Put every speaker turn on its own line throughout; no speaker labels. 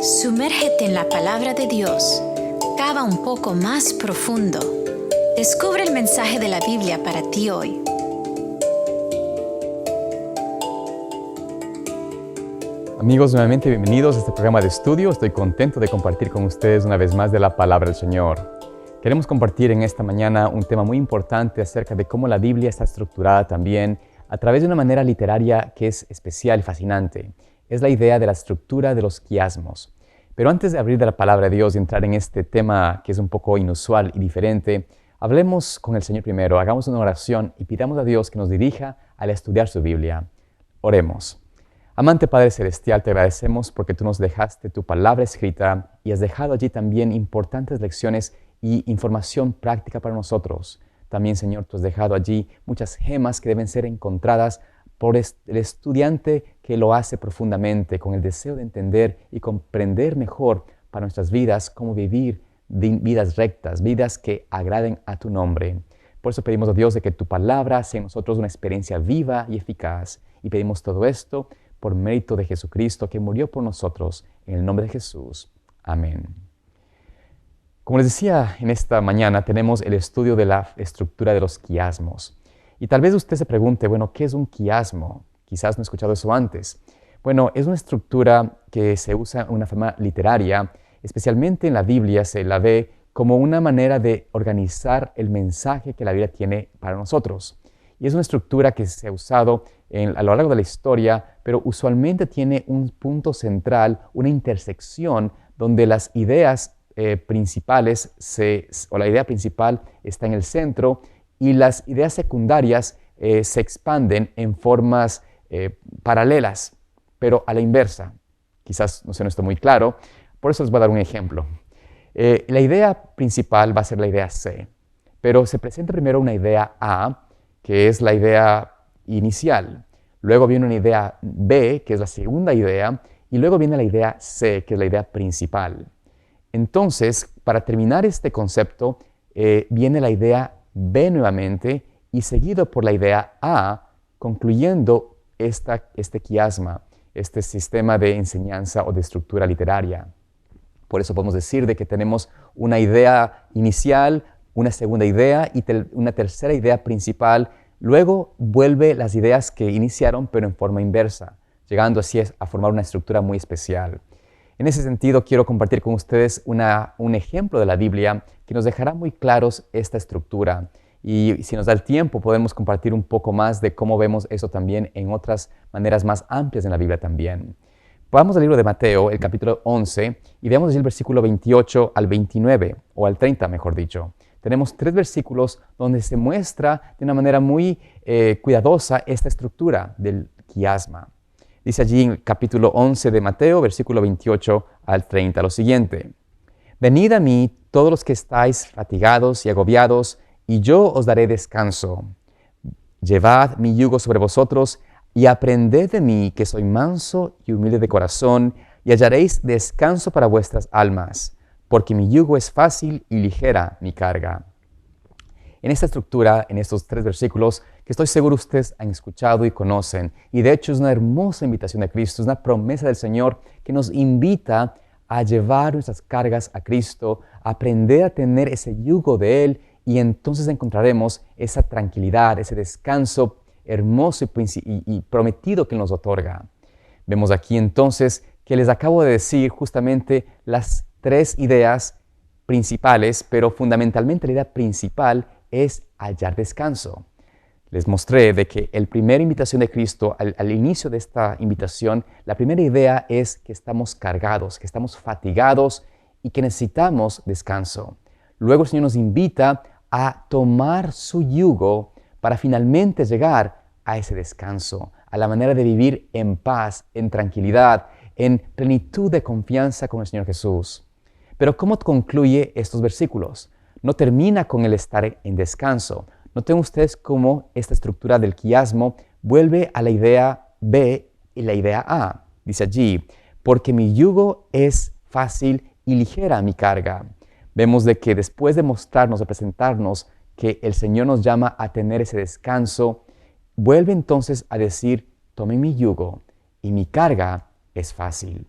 Sumérgete en la palabra de Dios. Cava un poco más profundo. Descubre el mensaje de la Biblia para ti hoy.
Amigos, nuevamente bienvenidos a este programa de estudio. Estoy contento de compartir con ustedes una vez más de la palabra del Señor. Queremos compartir en esta mañana un tema muy importante acerca de cómo la Biblia está estructurada también a través de una manera literaria que es especial y fascinante. Es la idea de la estructura de los quiasmos. Pero antes de abrir de la palabra de Dios y entrar en este tema que es un poco inusual y diferente, hablemos con el Señor primero, hagamos una oración y pidamos a Dios que nos dirija al estudiar su Biblia. Oremos. Amante Padre Celestial, te agradecemos porque tú nos dejaste tu palabra escrita y has dejado allí también importantes lecciones y información práctica para nosotros. También, Señor, tú has dejado allí muchas gemas que deben ser encontradas por el estudiante que lo hace profundamente, con el deseo de entender y comprender mejor para nuestras vidas cómo vivir vidas rectas, vidas que agraden a tu nombre. Por eso pedimos a Dios de que tu palabra sea en nosotros una experiencia viva y eficaz. Y pedimos todo esto por mérito de Jesucristo, que murió por nosotros, en el nombre de Jesús. Amén. Como les decía, en esta mañana tenemos el estudio de la estructura de los quiasmos. Y tal vez usted se pregunte, bueno, ¿qué es un quiasmo? Quizás no he escuchado eso antes. Bueno, es una estructura que se usa en una forma literaria, especialmente en la Biblia se la ve como una manera de organizar el mensaje que la Biblia tiene para nosotros. Y es una estructura que se ha usado a lo largo de la historia, pero usualmente tiene un punto central, una intersección, donde las ideas principales, o la idea principal está en el centro, y las ideas secundarias se expanden en formas paralelas, pero a la inversa. Quizás no sea esto muy claro, por eso les voy a dar un ejemplo. La idea principal va a ser la idea C, pero se presenta primero una idea A, que es la idea inicial. Luego viene una idea B, que es la segunda idea, y luego viene la idea C, que es la idea principal. Entonces, para terminar este concepto, viene la idea B nuevamente y seguido por la idea A, concluyendo este quiasma, este sistema de enseñanza o de estructura literaria. Por eso podemos decir de que tenemos una idea inicial, una segunda idea y una tercera idea principal. Luego vuelve las ideas que iniciaron, pero en forma inversa, llegando así a formar una estructura muy especial. En ese sentido, quiero compartir con ustedes un ejemplo de la Biblia que nos dejará muy claros esta estructura. Y si nos da el tiempo, podemos compartir un poco más de cómo vemos eso también en otras maneras más amplias en la Biblia también. Vamos al libro de Mateo, el capítulo 11, y veamos allí el versículo 28 al 29, o al 30, mejor dicho. Tenemos 3 versículos donde se muestra de una manera muy cuidadosa esta estructura del quiasma. Dice allí en el capítulo 11 de Mateo, versículo 28 al 30, lo siguiente. Venid a mí todos los que estáis fatigados y agobiados, y yo os daré descanso. Llevad mi yugo sobre vosotros y aprended de mí, que soy manso y humilde de corazón, y hallaréis descanso para vuestras almas, porque mi yugo es fácil y ligera mi carga. En esta estructura, en estos 3 versículos, que estoy seguro ustedes han escuchado y conocen, y de hecho es una hermosa invitación de Cristo, es una promesa del Señor que nos invita a llevar nuestras cargas a Cristo, a aprender a tener ese yugo de Él, y entonces encontraremos esa tranquilidad, ese descanso hermoso y prometido que nos otorga. Vemos aquí entonces que les acabo de decir justamente las 3 ideas principales, pero fundamentalmente la idea principal es hallar descanso. Les mostré de que la primera invitación de Cristo, al inicio de esta invitación, la primera idea es que estamos cargados, que estamos fatigados y que necesitamos descanso. Luego el Señor nos invita a tomar su yugo para finalmente llegar a ese descanso, a la manera de vivir en paz, en tranquilidad, en plenitud de confianza con el Señor Jesús. Pero ¿cómo concluye estos versículos? No termina con el estar en descanso. Noten ustedes cómo esta estructura del quiasmo vuelve a la idea B y la idea A. Dice allí, porque mi yugo es fácil y ligera mi carga. Vemos de que después de mostrarnos, de presentarnos que el Señor nos llama a tener ese descanso, vuelve entonces a decir, tomen mi yugo y mi carga es fácil.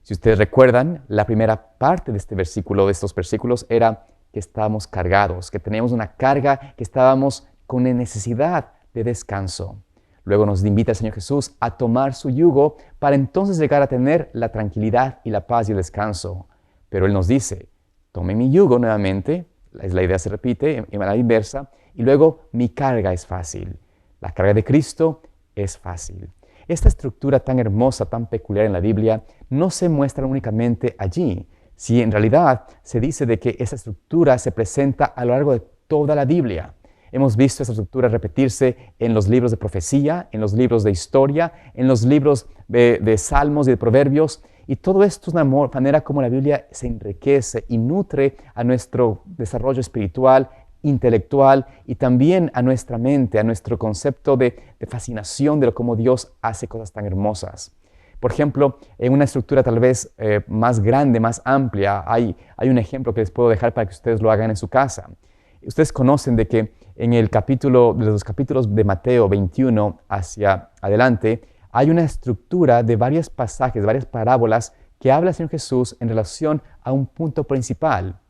Si ustedes recuerdan, la primera parte de de estos versículos, era que estábamos cargados, que teníamos una carga, que estábamos con necesidad de descanso. Luego nos invita el Señor Jesús a tomar su yugo para entonces llegar a tener la tranquilidad y la paz y el descanso. Pero Él nos dice, tome mi yugo nuevamente, la idea se repite en la inversa, y luego mi carga es fácil. La carga de Cristo es fácil. Esta estructura tan hermosa, tan peculiar en la Biblia, no se muestra únicamente allí. Si en realidad se dice de que esa estructura se presenta a lo largo de toda la Biblia. Hemos visto esa estructura repetirse en los libros de profecía, en los libros de historia, en los libros de Salmos y de Proverbios. Y todo esto es una manera como la Biblia se enriquece y nutre a nuestro desarrollo espiritual, intelectual y también a nuestra mente, a nuestro concepto de fascinación de cómo Dios hace cosas tan hermosas. Por ejemplo, en una estructura tal vez más grande, más amplia, hay un ejemplo que les puedo dejar para que ustedes lo hagan en su casa. Ustedes conocen de que en los capítulos de Mateo 21 hacia adelante, hay una estructura de varios pasajes, varias parábolas que habla el Señor Jesús en relación a un punto principal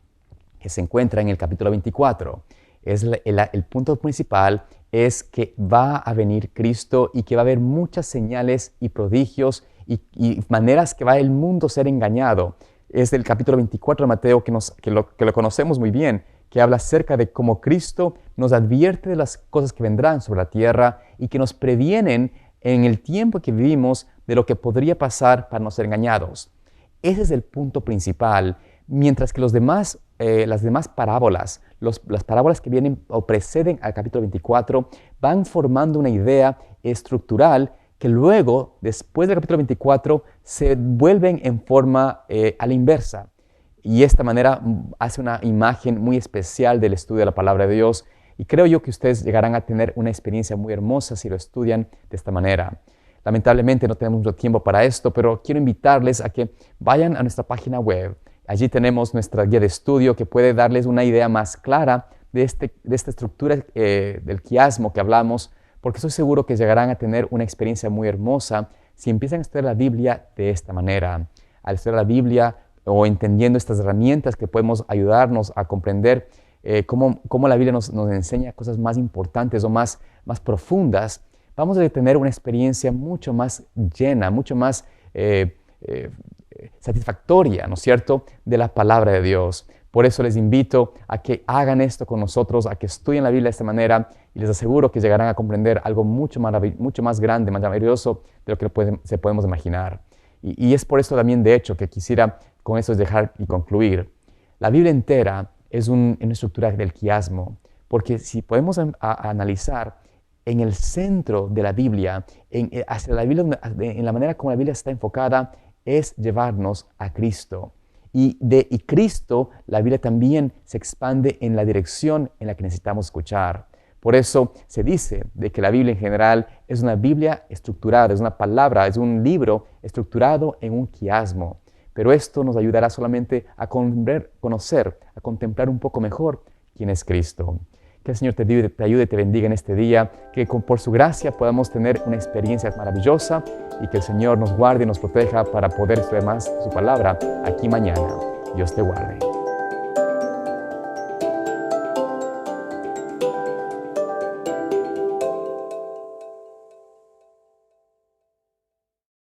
que se encuentra en el capítulo 24. El punto principal es que va a venir Cristo y que va a haber muchas señales y prodigios y maneras que va el mundo a ser engañado. Es el capítulo 24 de Mateo que lo conocemos muy bien, que habla acerca de cómo Cristo nos advierte de las cosas que vendrán sobre la tierra y que nos previenen en el tiempo que vivimos de lo que podría pasar para no ser engañados. Ese es el punto principal, mientras que las demás parábolas, las parábolas que vienen o preceden al capítulo 24, van formando una idea estructural que luego, después del capítulo 24, se vuelven en forma a la inversa. Y de esta manera hace una imagen muy especial del estudio de la palabra de Dios. Y creo yo que ustedes llegarán a tener una experiencia muy hermosa si lo estudian de esta manera. Lamentablemente no tenemos mucho tiempo para esto, pero quiero invitarles a que vayan a nuestra página web. Allí tenemos nuestra guía de estudio que puede darles una idea más clara de esta estructura del quiasmo que hablamos, porque estoy seguro que llegarán a tener una experiencia muy hermosa si empiezan a estudiar la Biblia de esta manera. Al estudiar la Biblia o entendiendo estas herramientas que podemos ayudarnos a comprender cómo la Biblia nos enseña cosas más importantes o más profundas, vamos a tener una experiencia mucho más llena, mucho más satisfactoria, ¿no es cierto?, de la palabra de Dios. Por eso les invito a que hagan esto con nosotros, a que estudien la Biblia de esta manera y les aseguro que llegarán a comprender algo mucho más grande, más maravilloso de lo que podemos imaginar. Y es por eso también, de hecho, que quisiera con eso dejar y concluir. La Biblia entera es una estructura del quiasmo, porque si podemos analizar en el centro de la Biblia, en la manera como la Biblia está enfocada, es llevarnos a Cristo. Y Cristo, la Biblia también se expande en la dirección en la que necesitamos escuchar. Por eso se dice de que la Biblia en general es una Biblia estructurada, es una palabra, es un libro estructurado en un quiasmo. Pero esto nos ayudará solamente a conocer, a contemplar un poco mejor quién es Cristo. Que el Señor te ayude y te bendiga en este día, que por su gracia podamos tener una experiencia maravillosa y que el Señor nos guarde y nos proteja para poder estudiar más su palabra aquí mañana. Dios te guarde.